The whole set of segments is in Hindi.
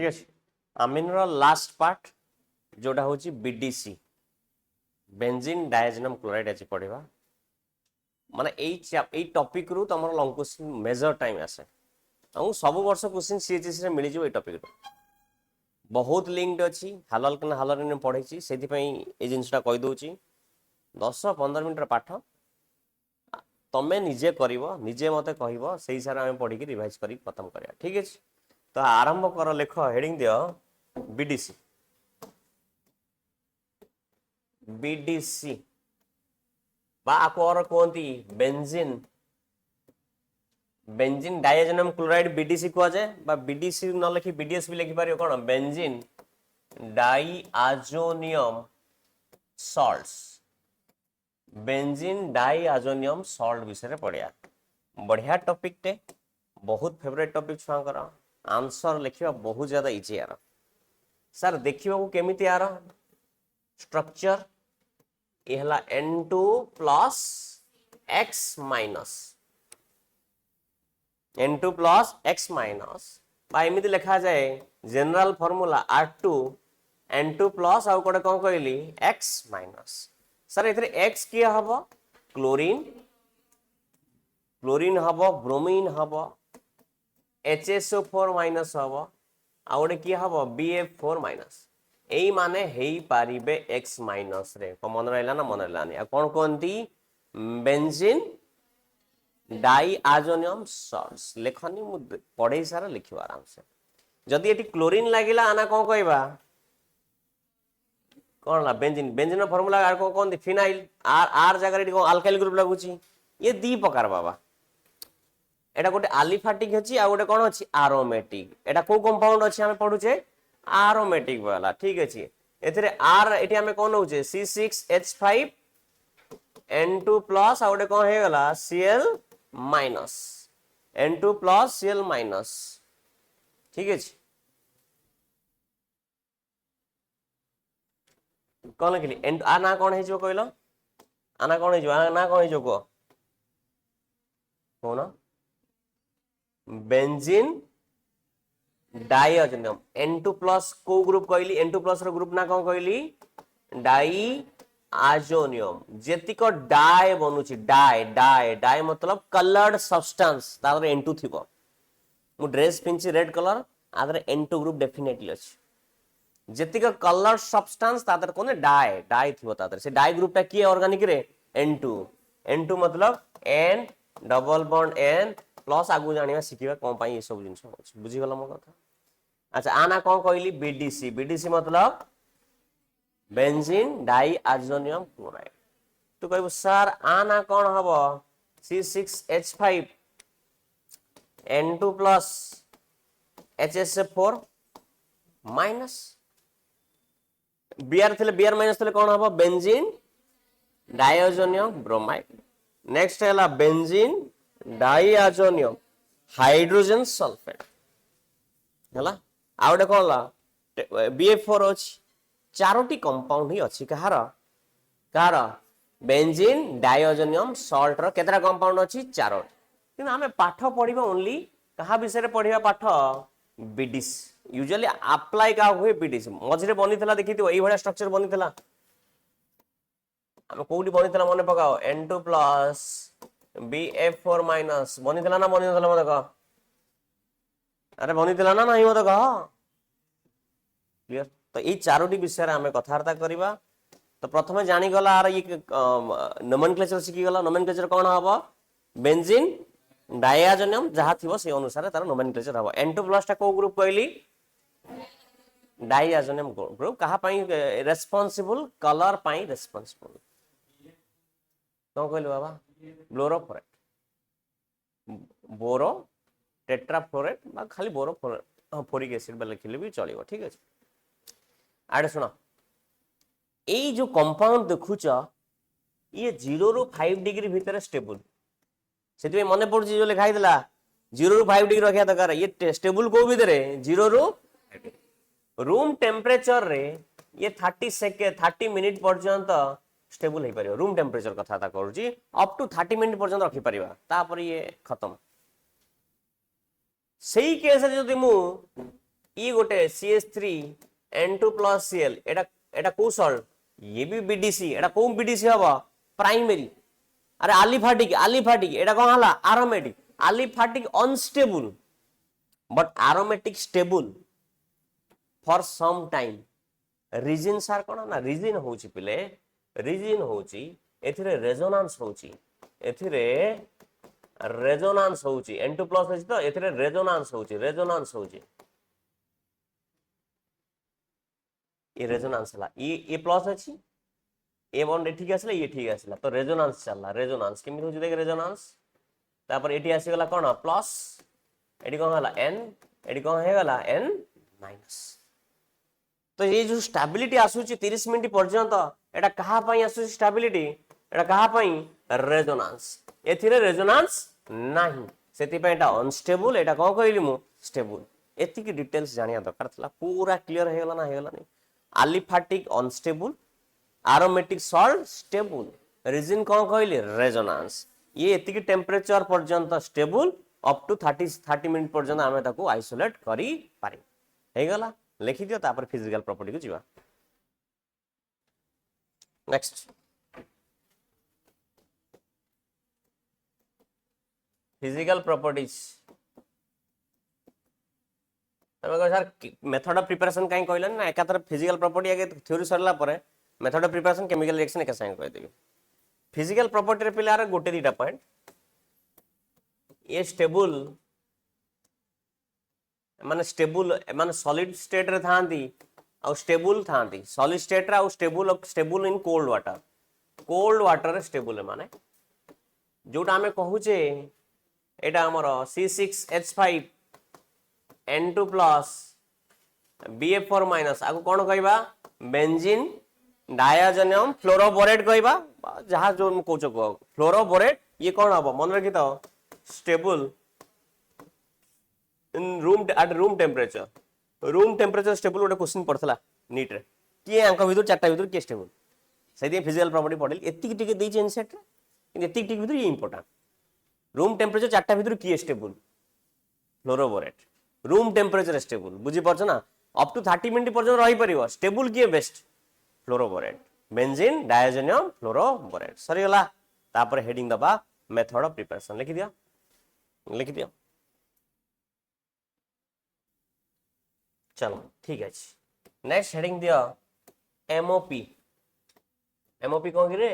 ठीक अच्छे आमिन रो लास्ट पार्ट जोटा हूँ बीडीसी बेंजीन डायजोनियम क्लोराइड आज पढ़ा माने यही टॉपिक रू तुम लॉन्ग क्वेश्चन मेजर टाइम आसे और सब वर्ष क्वेश्चन सीएचएस रे मिल जाए टॉपिक रू बहुत लिंक्ड अच्छी हालल हालर पढ़े से जिनसा कहीदे 10-15 मिनट पाठ तमें निजे कर निजे मत कह से हिसाब से पढ़ी रिवाइज कर खत्म करा ठीक है तो आरंभ कर लेख हेडिंग दियो बीडीसी बीडीसी और कहती benzene benzene diazonium chloride BDC कह जाए बीडीसी न लिखि बीडीएस भी लिखि पारियो कौन बेंजीन डाइआजोनियम सॉल्ट्स बेंजीन डाइआजोनियम सॉल्ट विषय पढ़िया बढ़िया टॉपिक टे बहुत फेवरेट टॉपिक छुआंकर आंसर लिखा बहुत ज्यादा इजी यार सर देखा केमिति यार स्ट्रक्चर ये N2 plus X minus N2 plus X minus एमती लिखा जाए general formula R2 N2 plus आउ कौन कहली X माइनस सर ए X किए हम क्लोरीन क्लोरीन हम ब्रोमीन हम HSO4 माइनस हम आउ गोटे किए हम BF4 माइनस यही माने हेई पारिबे X माइनस रे मन रहा ना मन रहा कौन कहती बेंजीन डाइआजोनियम सॉल्ट्स लेखनी मु पढ़े सारा लिख आराम से जदि ये क्लोरीन लगिला आना कौन कहबा कौन ला बेंजीन बेंजीन फॉर्मूला आर को कहते फिनाइल आर आर जगह अल्काइल ग्रुप लगुची ये दी प्रकार बाबा एटा गोटे आलिफाटिक अछि आ गोटे कौन अछि आरोमेटिक एटा को कंपाउंड अछि हमें पढुचे आरोमेटिक वाला ठीक अछि एथिरे आर एठी हमें कोन होचे C6H5 N2 प्लस आ गोटे कोन हे गला Cl minus N2 plus Cl minus ठीक अछि कोन लिखली N आना कोन हे जो कहलो आना कोन हे जो आना कोन हे जो को कोन बेंजीन डाइआजोनियम N2 प्लस को ग्रुप कहली N2 प्लस रो ग्रुप ना कौन कहली डाइआजोनियम जेतिक डाई बनुची डाई डाई डाई मतलब कलर्ड सब्सटेंस तार N2 थिबो मु ड्रेस पिंची रेड कलर आदर N2 ग्रुप डेफिनेटली अछि जेतिक कलर्ड सब्सटेंस तादर कोने डाई डाई थिबो तादर से डाई ग्रुप ता की ऑर्गेनिक रे N2 N2 मतलब N double bond N plus आगु जानिबा सिखिबा कोन पई ए सब जिंस अछि बुझी गला मो कथा अच्छा आना कौन कहली बीडीसी बीडीसी मतलब बेंजीन डाइआजोनियम क्लोराइड तो कहबो सर आना कौन हबो C6H5 N2 plus HSO4 minus Br थिले Br माइनस थिले कौन हबो बेंजीन डाइआजोनियम ब्रोमाइड नेक्स्ट हैला बेंजीन डाइआजोनियम हाइड्रोजन सल्फेट हैला आ गोटे कौन ला BF4 अछि चारोटी कंपाउंड ही अछि कहार कहार बेंजीन डाइआजोनियम सॉल्ट रो केतरा कंपाउंड अछि चारो किंतु हमें पाठ पढिबा ओनली कहा विषय रे पढिबा पाठ बीडीस यूजुअली अप्लाई का हुए बीडीस मझरे बनितला देखिथिबो एई भडा स्ट्रक्चर बनितला हम कोउडी बनितला मने पकाओ N2 प्लस BF4 माइनस बनितला ना बनितला मते कह अरे बनितला ना नहीं मते कह क्लियर तो ये चारोटी विषय रे हमें कथावार्ता करिबा तो प्रथमे जानी गला आर ये नोमेनक्लेचर सिखि गला नोमेनक्लेचर कोन हबो बेंजीन डाइआजोनियम जहा थिबो से अनुसार तार नोमेनक्लेचर हबो N2 प्लस टा को ग्रुप कहली डाइआजोनियम ग्रुप कहा पई रेस्पोंसिबल कलर पई रेस्पोंसिबल तो कहली बाबा ब्लोरोफोरेट बोरो टेट्राफ्लोरेट बा खाली बोरोफोरेट फोरिक एसिड बा लिखले भी चलिबो ठीक अछि आडे सुनो एई जो कंपाउंड देखुच ये 0 रु 5 डिग्री भीतर स्टेबल सेति मने पड़छि जो लिखाई देला 0 रु 5 डिग्री रखिया दरकार ये स्टेबल को भीतर 0 रु रूम टेम्परेचर रे ये 30 मिनिट पर्यंत स्टेबल हे परियो रूम टेम्परेचर कथा ता करूची अप टू 30 मिनिट पर्यंत रखि परिबा तापर ये खत्म सेही केस रे जदि मु ये गोटे CH3N2+Cl एटा को सॉल्ट ये भी बीडीसी एटा को बीडीसी हबो प्राइमरी अरे आलिफाटिक एटा कोन हला aromatic aliphatic unstable but aromatic stable for some time reason सार कोन ना रीजन होची पिले रीजन होची एथिरे रेजोनेंस होची एथिरे रेजोनेंस होची N2+ अछि तो एथिरे रेजोनेंस होची ये रेजोनेंस हला ये प्लस अछि ए बॉन्ड ठीक आसला ये ठीक आसला तो रेजोनेंस चलला रेजोनेंस केमि होची देख रेजोनेंस तापर एटी आसी गला कोन प्लस एटी कोन हला n एटी कोन हे गला n माइनस तो ये जो स्टेबिलिटी आसुची 30 मिनिट पर्यंत एटा कहा पई आसुची स्टेबिलिटी एटा कहा पई रेजोनेंस एथिरे रेजोनेंस नाही सेति पई एटा अनस्टेबल एटा कोन कहली मु स्टेबल एति की डिटेल्स जानिया दरकार थला पूरा क्लियर हे गला ना हे गला नहीं aliphatic unstable aromatic salt stable reason कोन कहली रेजोनेंस ये एति की टेंपरेचर पर्यंत स्टेबल अप टू 30 मिनिट पर्यंत आमे ताको आइसोलेट करी पारि हे गला लिखि दियो तापर फिजिकल प्रॉपर्टी को जीवा next physical properties sir method of preparation कहीं कहलन ना एकातर फिजिकल प्रॉपर्टी आगे थ्योरी सरला परे method of preparation chemical reaction के संग कह देबी फिजिकल प्रॉपर्टी रे पिलार गोटे दीटा पॉइंट ये स्टेबल माने सॉलिड स्टेट रे थांती और स्टेबल थांती सॉलिड स्टेट रे और स्टेबल इन कोल्ड वाटर रे स्टेबल माने जोटा हमें कहूचे एटा हमर C6H5 N2+ BF4- आगु कोन कहबा बेंजीन डायाजोनियम फ्लोरोबोरेट कहबा जहां जो कहूछ फ्लोरोबोरेट ये कोन हबो मन रखि तो stable in room temperature stable गोटे क्वेश्चन पड़थला नीट रे किए अंक भीतर चारटा भीतर के स्टेबल सेदी फिजिकल प्रॉपर्टी पढ़िल एतिक टिके देइ चेन सेट रे कि एतिक टिक भीतर ये इंपोर्टेंट रूम टेम्परेचर चारटा भीतर की stable fluoroborate room temperature stable बुझी परछ ना अप टू 30 मिनिट पर्यंत रही परिबो स्टेबल किए बेस्ट फ्लोरोबोरेट बेंजीन डायाजोनियम फ्लोरोबोरेट सरी गला तापर हेडिंग दबा मेथड ऑफ प्रिपरेशन लिखि दिया चलो ठीक है नेक्स्ट हेडिंग दिया एमओपी कौन रे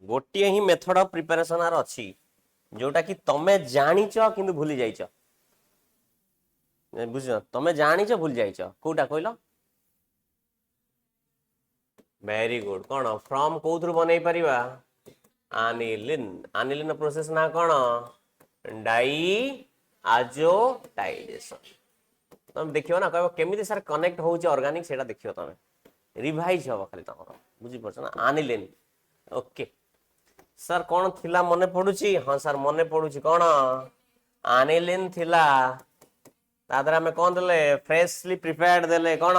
गोटे ही मेथड ऑफ प्रिपरेशन आर अच्छी जोटा कि तमे जानिच किंतु भूली जाइछ बुझ तमे जानिच भूली जाइछ कोटा कहलो वेरी गुड कौन फ्रॉम कोथरु बनै परिबा आनिलिन प्रोसेस ना कौन डाई आजोटाइजेशन तुम देखियो ना कहबो केमिति सर कनेक्ट होउछ ऑर्गेनिक सेटा देखियो तमे रिवाइज हो खाली तमरो बुझी परछ ना आनिलिन ओके सर कौन थिला मने पडुची हां सर मने पडुची कौन आनिलिन थिला तादरा हमें कौन देले फ्रेशली प्रिपेयर्ड देले कौन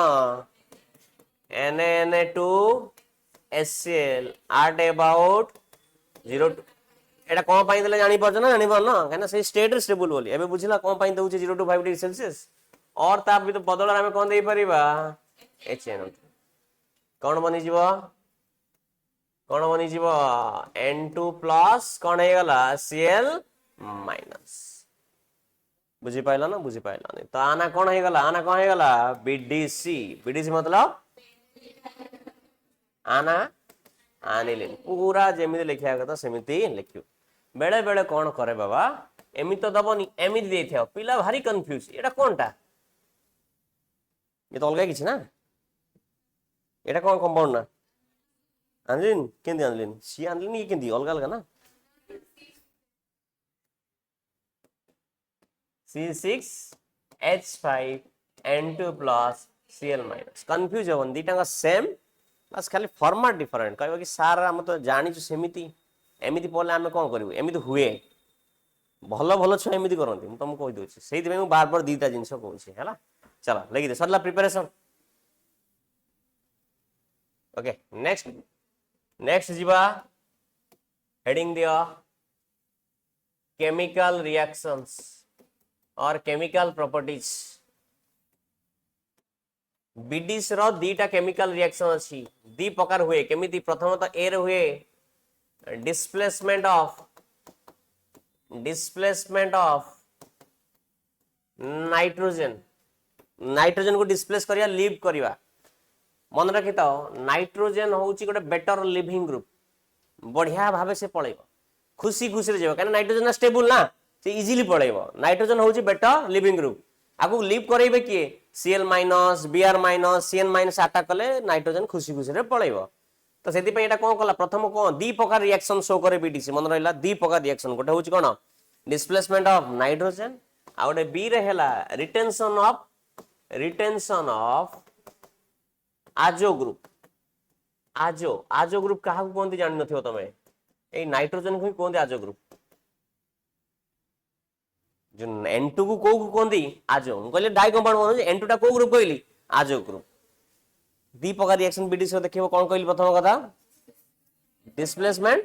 Na2HCl at about 0 एटा कोन पाई देले जानि परछ ना जानि पर ना कहना से स्टेट स्टेबल बोली एबे बुझिला कोन पाई दउचे 0 to 5 डिग्री सेल्सियस और ताप भी तो बदल हमें कौन दे परिबा HNO2 कौन बनी जीवो N2+ कौन हे गला Cl- बुझी पाइला ना बुझी पाइला नहीं तो आना कौन हे गला BDC मतलब आना आनिलिन पूरा जेमिति लिखिया कथा सेमिति लिखियो बेले बेले कौन करे बाबा एमि तो दबनी एमि दे थिया पिला भारी कंफ्यूज एटा कोनटा ये तो अलग किछ ना एटा कोन कंपाउंड ना आनिलिन केंदी आनिलिन सी आनिलिन ये केंदी अलग ना C6H5N2+ Cl- कंफ्यूज होवन दीटा का सेम बस खाली फॉर्मेट डिफरेंट कहबो कि सार हम तो जानि छु सेमिति एमिति पले हम कोन करबो एमिति हुए भलो भलो छ एमिति करंती हम तुमको कहि दोछि सेहि दिमे बार बार दीटा जिंस कहूछि हैला चला लगी दे सरला प्रिपरेशन ओके नेक्स्ट जीवा हेडिंग दिया केमिकल रिएक्शंस और केमिकल प्रॉपर्टीज बीडीसी रो दीटा केमिकल रिएक्शन अछि दी प्रकार हुए केमिति प्रथमतः ए रे हुए डिस्प्लेसमेंट ऑफ नाइट्रोजन नाइट्रोजन को डिस्प्लेस करिया लीव करिया मन रखि तो नाइट्रोजन होउची गोटे बेटर लिविंग ग्रुप बढ़िया भावे से पळेबो खुशी खुशी रे जेबो कारण नाइट्रोजन स्टेबल ना से इजीली पळेबो नाइट्रोजन होउची बेटर लिविंग ग्रुप आगु लीव करैबे किए Cl- Br- Cn- अटैक कले नाइट्रोजन खुशी खुशी रे पळेबो तो सेति पे एटा कोन कला प्रथम कोन दी प्रकार रिएक्शन शो करे बीडीसी मन रहला दी प्रकार रिएक्शन गोटे होउची कोन डिस्प्लेसमेंट ऑफ नाइट्रोजन आ गोटे बी रे हैला रिटेंशन ऑफ आजो ग्रुप आजो ग्रुप कहा कहते जान नथियो तमे ए नाइट्रोजन को कहते आजो ग्रुप जो N2 को कहते आजो कहले डाई कंपाउंड बनो N2 टा को ग्रुप कहली आजो ग्रुप दी प्रकार रिएक्शन बीडीसी देखिबो कोन कहली प्रथम कथा डिस्प्लेसमेंट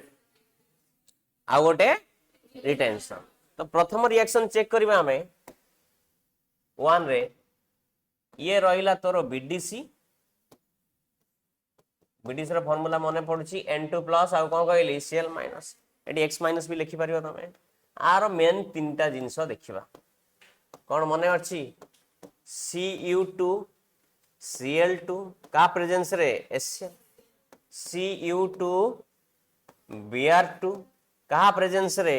आ गोटे रिटेंशन तो प्रथम रिएक्शन चेक करबा हमें 1 रे ये रहिला तोर बीडीसी बीडीसी रो फार्मूला मने पडुची N2 प्लस आ कोन कहली Cl माइनस एडी X माइनस भी लिखि परियो तमे आरो मेन तीनटा जिंस देखिबा कोन मने अछि Cu2 Cl2 का प्रेजेंस रे HCl Cu2 Br2 का प्रेजेंस रे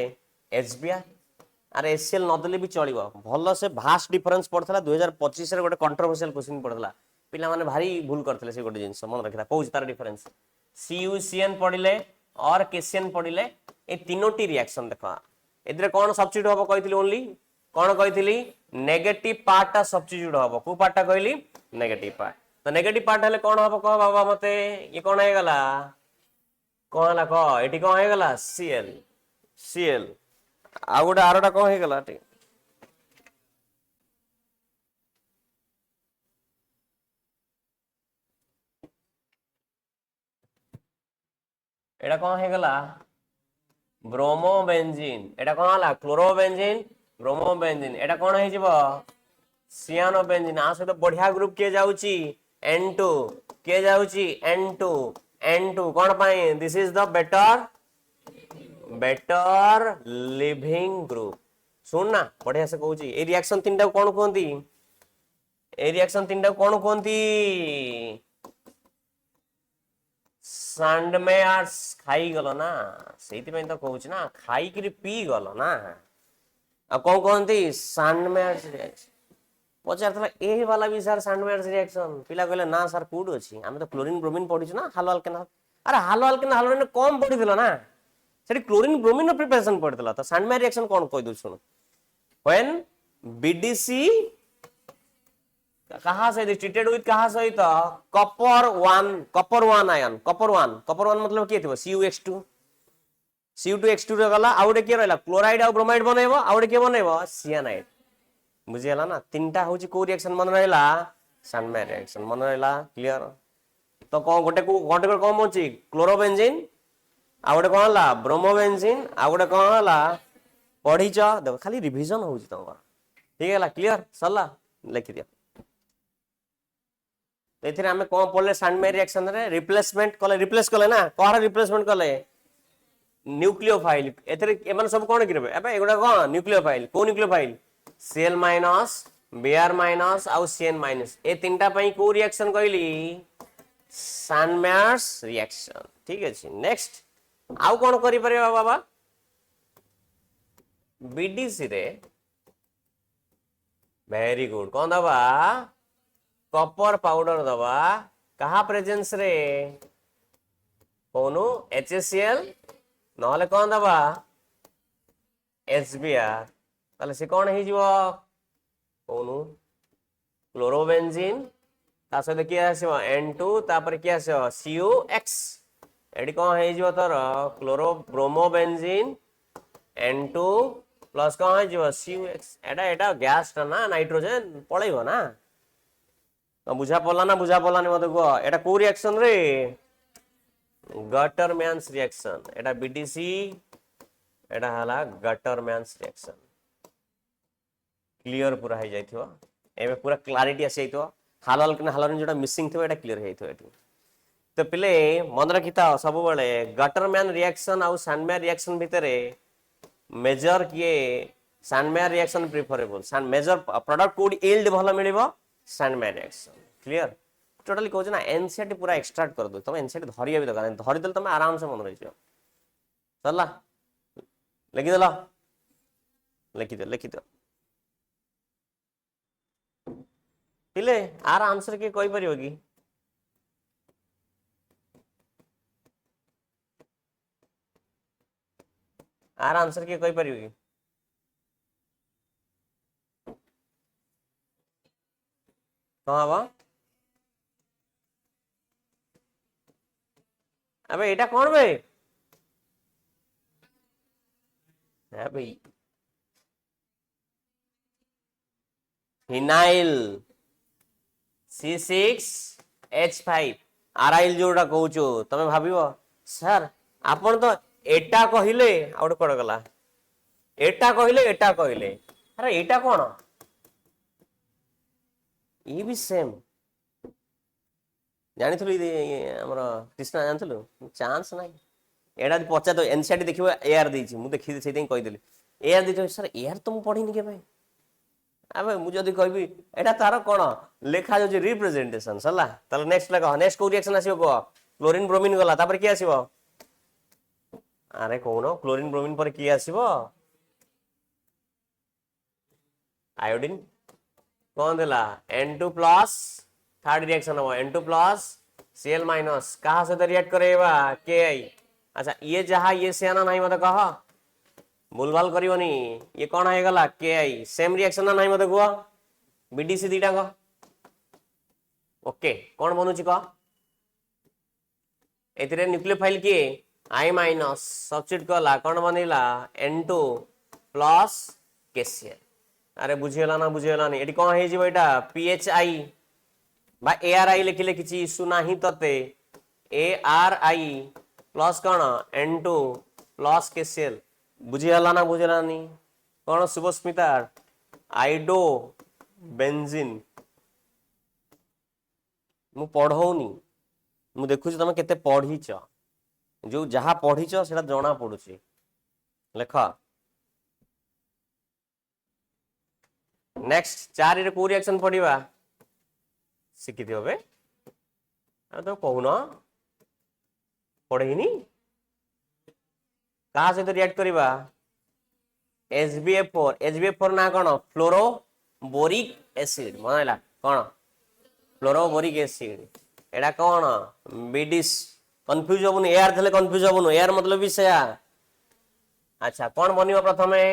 HBr अरे HCl न देले भी चलिबो भलो से भास्ट डिफरेंस पड़थला 2025 रे गोटे कंट्रोवर्शियल क्वेश्चन पड़थला पिला माने भारी भूल करथले से गोटे जिंस मन रखिता कहू तार डिफरेंस CuCN पडिले और KCN पडिले ए तीनोटी रिएक्शन देखा एदरे कोन सब्स्टिट्यूट होबो कहितली ओनली कोन कहितली नेगेटिव पार्ट सब्स्टिट्यूट होबो को पार्ट कहली नेगेटिव पार्ट तो नेगेटिव पार्ट हले कोन होबो कह बाबा मते ये कोन हे गला कोन हला कह एटी कोन हे गला Cl आ गोटे आरोटा कोन हे गला टी एटा कोन हे गला ब्रोमोबेंजीन एटा कोन हला क्लोरोबेंजीन ब्रोमोबेंजीन एटा कोन हे जिवो सियानोबेंजीन आ से तो बढ़िया ग्रुप के जाउची N2 के जाउची N2 कोन पाई this is the better leaving group सुन ना बढ़िया से कहूची ए रिएक्शन तीनटा कोन कहंती ए रिएक्शन तीनटा कोन कहंती सैंडमेयर्स खाई गलो ना सेति पे तो कहूची ना खाई कि पी गलो ना आ कोन कहंती सैंडमेयर्स रिएक्शन पचारथला ए वाला भी सर सैंडमेयर्स रिएक्शन पिला कहले ना सर कोड अछि हम तो क्लोरीन ब्रोमीन पढिछु ना हालो अल्केन अरे हालो अल्केन हालो ने कम पढिदिलो ना सेठी क्लोरीन ब्रोमीन प्रिपरेशन पढिदिला तो सैंडमेयर रिएक्शन कोन कहि दउ सुन व्हेन बीडीसी कहां से ट्रीटेड विथ कहां सहित कॉपर 1 आयन कॉपर 1 मतलब के थिबो Cu2X2 रे गला आउडे के रहला क्लोराइड आ ब्रोमाइड बनेबो आउडे के बनेबो सियानाइड बुझियला ना तीनटा होची को रिएक्शन मन रहला सैंडमेयर रिएक्शन मन रहला क्लियर तो कोन गोटे कोन होची क्लोरोबेंजीन आ गोटे कोन हला ब्रोमोबेंजीन आ गोटे कोन हला पढिच देखो खाली रिवीजन होची तमरा ठीक हैला क्लियर सरला लिखि दिया एथिरे हमें कोन पढले सैंडमेयर रिएक्शन रे रिप्लेस कले ना कोहरा रिप्लेसमेंट कले न्यूक्लियोफाइल एथिरे एमन सब कोन गिरबे एबे एगुडा कोन न्यूक्लियोफाइल को न्यूक्लियोफाइल Cl- Br- आउ Cn- ए तीनटा पई को रिएक्शन कहली सैंडमेयर्स रिएक्शन ठीक अछि नेक्स्ट आउ कोन करि परिबा बाबा बीडीसी रे वेरी गुड कोन दबा कॉपर पाउडर दबा कहा प्रेजेंस रे कोनु HCl नहले कोन दबा HBr ताले से कोन हे जिवो कोनु क्लोरोबेंजीन ता सहित के आसीबो N2 तापर के आसीबो COX एडी कोन हे जिवो तोर क्लोरो ब्रोमोबेंजीन N2 प्लस कोन हे जिवो COX एटा गैस ता ना नाइट्रोजन पळेबो ना तो बुझा पड़ला नि मते को एटा को रिएक्शन रे गटरमैन्स रिएक्शन एटा बीडीसी एटा हला गटरमैन्स रिएक्शन क्लियर पूरा हो जाइथिबो एमे पूरा क्लैरिटी आसी जाइथिबो हालोअल्केन हालोनिन जोटा मिसिंग थो एटा क्लियर हे थो एठी तो पिले मन रखि था सब बेले गटरमैन रिएक्शन आउ सैंडमैन रिएक्शन भितरे मेजर किए Sandmeyer reaction preferable major product कोड यील्ड भलो मिलिबो सैंडमैन रिएक्शन क्लियर टोटली कहू ना एनसीईआरटी पूरा एक्सट्रैक्ट कर दो तुम एनसीईआरटी धरिया भी दरकार धरि देल तुम आराम से मन रही जाओ सरला लिखिदेल लिखिद पिले आर आंसर के कोई परियो कि आर आंसर के कोई परियो कि कौन हवा अबे एटा कौन बे है भाई फिनाइल C6H5 आराइल जोड़ा कहूचो तमे भाबिबो सर आपण तो एटा कहिले आउट कोड गला एटा कहिले अरे एटा कोन ये भी सेम जानी थलु हमर कृष्णा जानथलु चांस नाही एडा पचा तो एनसीईआरटी देखिबो एआर देछि मु देखि सेति कहि देली एआर देछि सर एआर तो मु पढिनी के भाई अबे मु जदी कहबी एटा तार कोन लेखा जो रिप्रेजेंटेशन सला तले नेक्स्ट लगा नेक्स्ट को रिएक्शन आसीबो को क्लोरीन ब्रोमीन गला तापर की आसीबो अरे कोन क्लोरीन ब्रोमीन पर की आसीबो आयोडीन कौन देला N2 प्लस थर्ड रिएक्शन हो N2 प्लस Cl माइनस कहा से रिएक्ट करेबा Ki अच्छा ये जहा ये सेना नहीं मत कह भूलभाल करिवनी ये कौन है गला Ki सेम रिएक्शन ना नहीं मत कुआ BDC दीटा को ओके कौन बनुची को एथिरे न्यूक्लियोफाइल के I माइनस सब्स्टिट्यूट कला कौन बनेला N2 प्लस KCl अरे बुझेला ना बुझेलानी एटी कौन हे जीवो एटा PHI बा ARI लिखिले किछि इशू नाही तते ARI प्लस कौन N2 प्लस KCl बुझेला ना बुझेलानी कौन शुभस्मिता आइडो बेंजीन मु पढौनी मु देखुछि तमे केते पढिछ जो जहा पढिछ सेटा जणा पडुछि लेखा नेक्स्ट 4 रे को रिएक्शन पडिबा सिखि दियो बे आ तो कहून पढेनी कहा से तो रिएक्ट करिबा HBF4 ना कोन फ्लोरोबोरिक एसिड मनला कोन फ्लोरोबोरिक एसिड एडा कोन बीडिस कंफ्यूज होबुन एआर थले कंफ्यूज होबुन एआर मतलब भी सेया अच्छा कोन बनिबो प्रथमे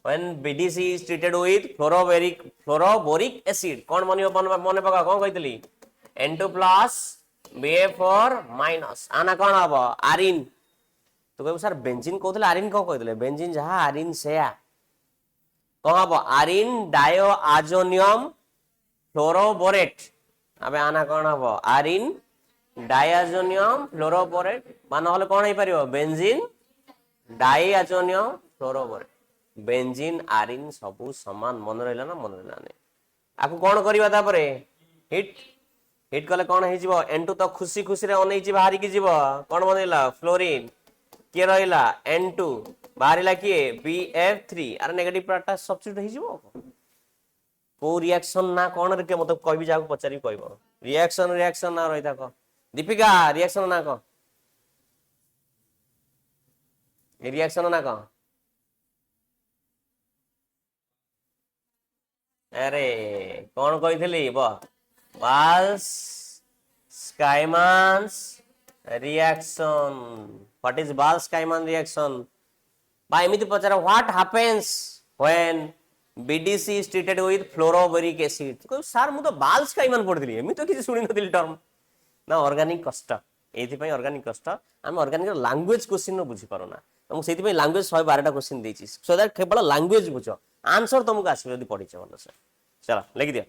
when BDC is treated with fluoroboric acid कौन बनिबो मने पका कोन कहितली N2 प्लस BF4 माइनस आना कोन हबो आरिन तो कहबो सर बेंजीन कहतले आरिन को कहितले बेंजीन जहा आरिन सेया कोन हबो आरिन डायोआजोनियम फ्लोरोबोरेट अबे आना कोन हबो आरिन डायाजोनियम फ्लोरोबोरेट मान होले कोन हे परियो बेंजीन डायाजोनियम फ्लोरोबोरेट बेंजीन आरिन सबू समान मन रहला ना मन रहला ने आकु कोन करबा तापरे हिट कले कोन हे जीवो N2 तो खुशी खुशी रे अनै छि बाहरी की जीवो कोन बनेला फ्लोरीन के रहला N2 बाहरीला की BF3 अरे नेगेटिव पार्टटा सब्स्टिट्यूट हे जीवो को रिएक्शन ना कोन रे के मत कहबी जाको पचारी कहबो रिएक्शन ना रहिता को दीपिका रिएक्शन ना को रिएक्शन ना को अरे कौन कही Balz Schiemann's reaction what is Balz Schiemann reaction बा एमिति पचार what happens when BDC is treated with fluoroboric acid तो सर मु तो बाल्स स्काइमान पढिली एमि तो किछि सुनि नथिल टर्म ना ऑर्गेनिक कष्ट एथि पई ऑर्गेनिक कष्ट हम ऑर्गेनिक लैंग्वेज क्वेश्चन न बुझी पारोना हम सेति पई लैंग्वेज 112 टा क्वेश्चन देछि सो दैट केवल लैंग्वेज बुझो आंसर तुमको आसीबो यदि पढिछ भलो से चला लिख दिया।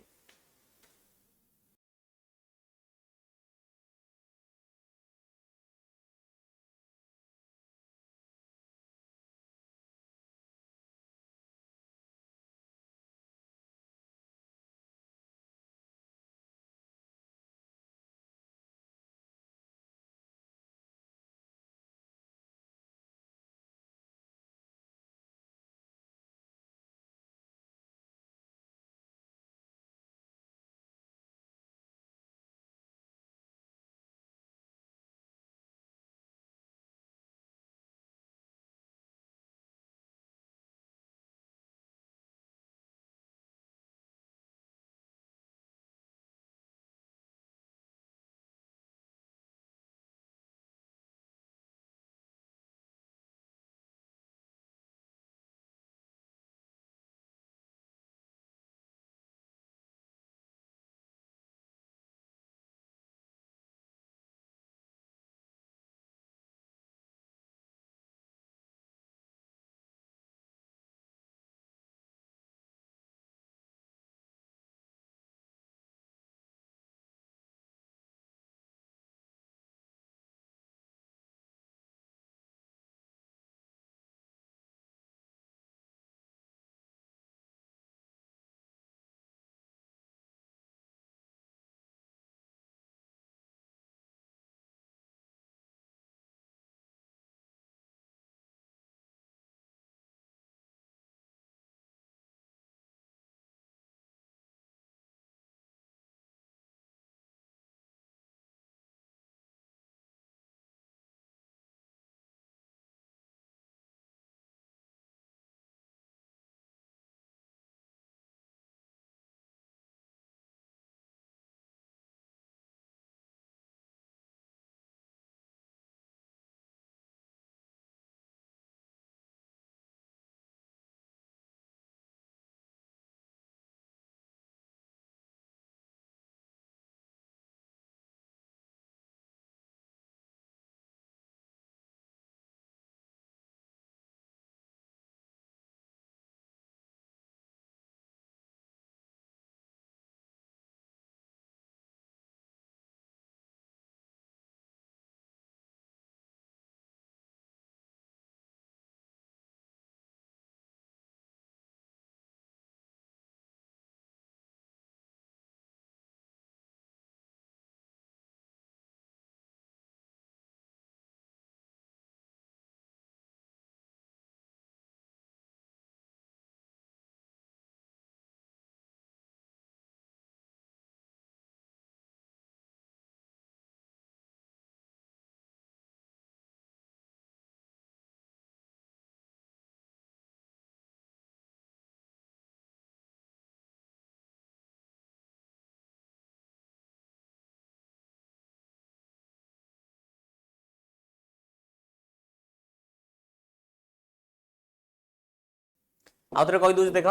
आउ थे कही दूसरी देख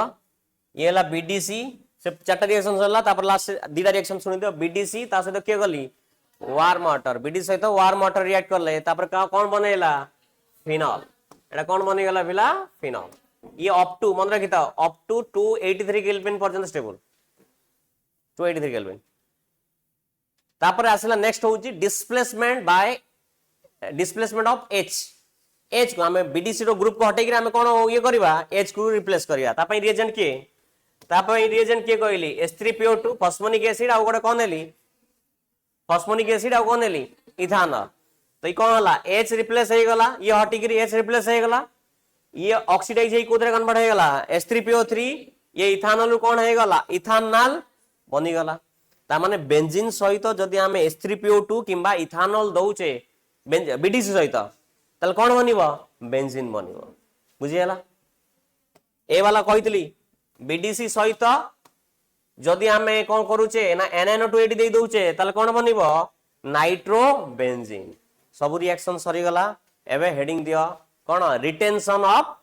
ये है बीडीसी से चार्टा रिएक्शन सरला तापर लास्ट दीटा रिएक्शन सुनी दियो बीडीसी ता सहित किए गली वार्म वाटर बीडीसी सहित वार्म वाटर रिएक्ट करले तापर कौन बनेला फिनॉल एटा कौन बनी गला पिला फिनॉल ये अप टू मन रखिता अप टू 283 केल्विन पर्यंत स्टेबल 283 केल्विन तापर आसला नेक्स्ट होची डिस्प्लेसमेंट ऑफ एच को हमें बीडीसी रो ग्रुप को हटेकि हमें कौन ये करवा एच को रिप्लेस करवा तापई रिएजेंट किए तापई रिएजेंट किए कहली H3PO2 फॉस्फोनिक एसिड आ गोटे कौन नेली फॉस्फोनिक एसिड आ कौन नेली इथानॉल तो ये कौन हला एच रिप्लेस हो गला ये हटिकि एच रिप्लेस हो गला ये ऑक्सीडाइज होई कोदरे कन्वर्ट हो गला H3PO3 ये इथानॉल कौन हो गला इथानॉल बनी गला ता माने बेंजीन सहित जदि हमें H3PO2 किंबा इथानॉल दउचे बीडीसी सहित ताले कौन बनिबो बेंजीन बनिबो बुझियला ए वाला कहितली बीडीसी सहित जदि हमें कौन करूचे ना NaNO2 दे दउचे ताले कौन बनिबो नाइट्रो बेंजीन सब रिएक्शन सरी गला एबे हेडिंग दियो कौन retention of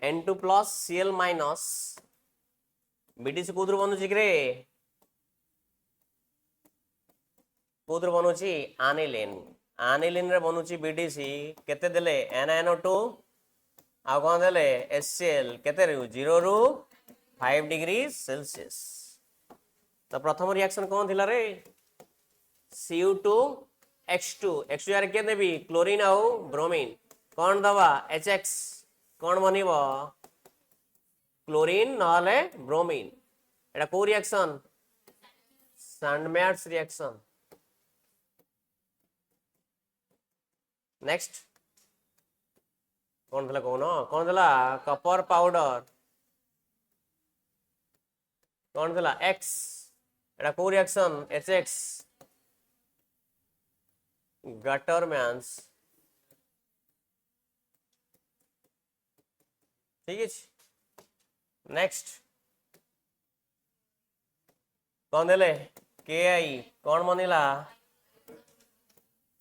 N2 plus Cl minus BDC कोदर बनुची कि रे कोदर बनुची आनिलिन आनिलिन रे बनुची BDC केते देले NaNO2 आ कोन देले HCl केते रे 0 रु 5 डिग्री सेल्सियस तो प्रथम रिएक्शन कौन थिला रे Cu2H2 H2 यार के देबी क्लोरीन आउ ब्रोमीन कौन दबा HX कौन बनिबो क्लोरीन नहले ब्रोमीन एटा को रिएक्शन सैंडमेयर्स रिएक्शन नेक्स्ट कौन थिला कौन थिला कपर पाउडर कौन थिला X एटा को रिएक्शन HX गटरम्यान्स ठीक है नेक्स्ट कौन देले KI कौन बनिला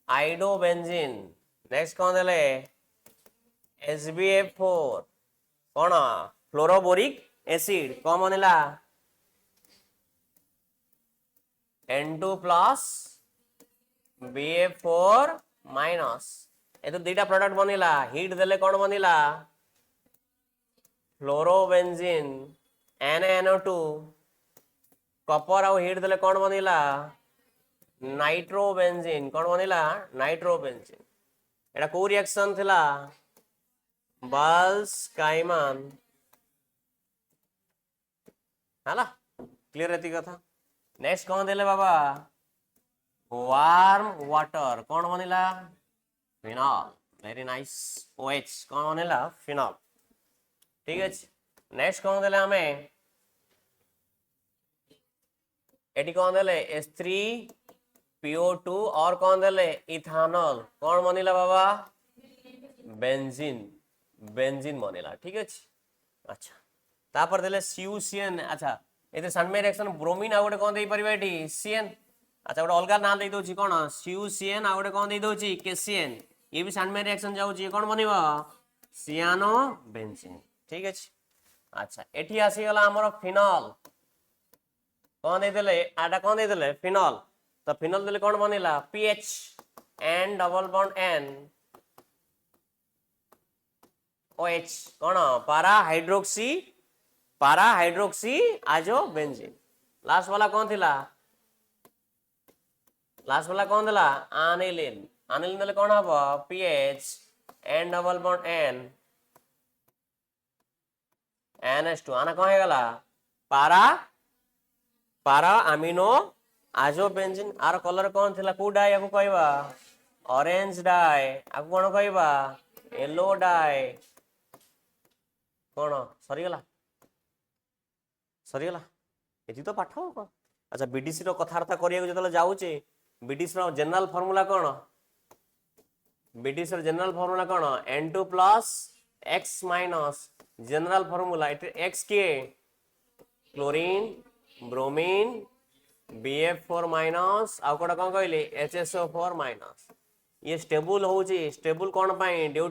आइडोबेंजीन नेक्स्ट कौन देले SbF4 कौन फ्लोरोबोरिक एसिड कौन बनिला N2 प्लस BF4 माइनस ए तो दुईटा प्रोडक्ट बनिला हीट देले कौन बनिला फ्लोरोबेंजीन NaNO2 कपर आउ हीट देले कौन बनिला नाइट्रोबेंजीन कौन बनिला नाइट्रोबेंजीन एटा को रिएक्शन थिला बाल्स-काइमन हला क्लियर रहती कथा नेक्स्ट कौन देले बाबा वार्म वाटर कौन बनिला फिनॉल वेरी नाइस OH कौन बनिला फिनॉल ठीक है नेक्स्ट कौन देले हमें एटी कौन देले H3PO2 और कौन देले इथानॉल कौन बनिला बाबा बेंजीन बेंजीन बनिला ठीक है अच्छा तापर देले CuCN अच्छा एते सनमे रिएक्शन ब्रोमीन आ गोटे कौन देई परिबा एटी CN अच्छा गोटे अलग ना दे दोची कौन CuCN आ गोटे कौन दे दोची KCN ये भी सनमे रिएक्शन जाउची कौन बनिबा सियानो बेंजीन ठीक है अच्छा एठी आसी गला हमर फिनॉल कौन दे देले आटा कौन दे देले फिनॉल तो फिनॉल देले कौन बनिला PH N double bond N OH कौन पारा हाइड्रोक्सी आजो बेंजीन लास्ट वाला कौन थिला लास्ट वाला कौन दिला आनिलिन आनिलिन देले कौन हबो PH N double bond N NH2 आना कौन हेगला पारा अमीनो आजो बेंजीन आर कलर कौन थिला को डाई आको कहबा ऑरेंज डाई आको कौन कहबा येलो डाई कौन सरीगला एति तो पाठ को अच्छा BDC रो कथार्था करिया जतले जाउचे BDC रो जनरल फार्मूला कौन BDC रो जनरल फार्मूला कौन N2 plus X minus general formula X के क्लोरीन ब्रोमीन BF4 माइनस आ कोटा कौन कहले HSO4 माइनस ये स्टेबल होची स्टेबल कौन पाई ड्यू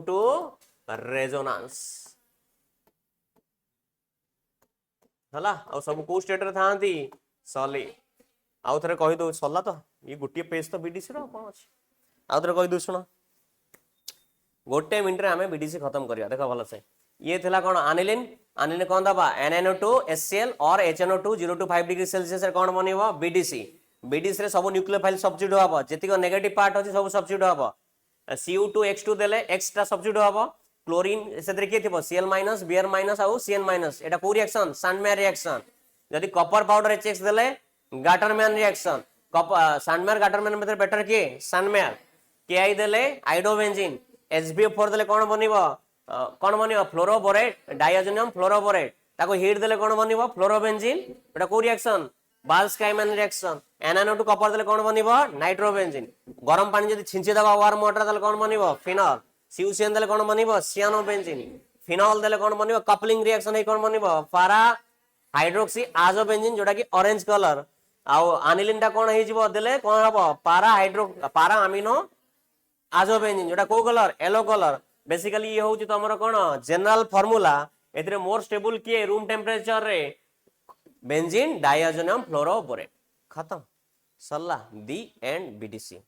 टू रेजोनेंस हला आ सब को स्टेट रे थांती सॉलिड आउ थरे कहि दो सल्ला तो ये गुटिया पेज तो BDC रो कोन अछि आउ थरे कहि दो सुनो गोटे मिनिट रे हमें BDC खत्म करिया देखो भलो से ये थिला कोन आनिलिन आनिलिन कोन दबा NaNO2 HCl और HNO2 0 to 5 डिग्री सेल्सियस रे कोन बनिबो BDC रे सब न्यूक्लियोफाइल सब्स्टिट्यूट हबो जेतिको नेगेटिव पार्ट अछि सब सब्स्टिट्यूट हबो Cu2H2 देले एक्स्ट्रा सब्स्टिट्यूट हबो क्लोरीन से के थिबो Cl माइनस Br माइनस आउ Cn माइनस एटा को रिएक्शन सैंडमेयर रिएक्शन यदि कपर पाउडर HX देले गाटरमैन रिएक्शन सैंडमेयर गाटरमैन में बेटर के सैंडमेयर Ki देले आइडोबेंजीन HbF4 देले कोन बनिबो फ्लोरोबोरेट डायजोनियम फ्लोरोबोरेट ताको हीट देले कोन बनिबो फ्लोरोबेंजीन एटा को रिएक्शन बाल्स-काइमन रिएक्शन NaNO2 कपर देले कोन बनिबो नाइट्रोबेंजीन गरम पानी जदि छिंची दबा वार्म वाटर देले कोन बनिबो फिनॉल CuCN देले कोन बनिबो सियानोबेंजीन फिनॉल देले कोन बनिबो कपलिंग रिएक्शन हे कोन बनिबो पारा हाइड्रोक्सी आजोबेंजीन जोटा कि ऑरेंज कलर आउ आनिलिन टा कोन हे जिवो देले कोन हबो पारा अमीनो आजोबेंजीन जोटा को कलर येलो कलर बेसिकली ये होची तमरो कोन जनरल फार्मूला एथरे मोर स्टेबल किए रूम टेम्परेचर रे बेंजीन डायजोनियम फ्लोरोबोरेट खत्म सरला दी एंड बीडीसी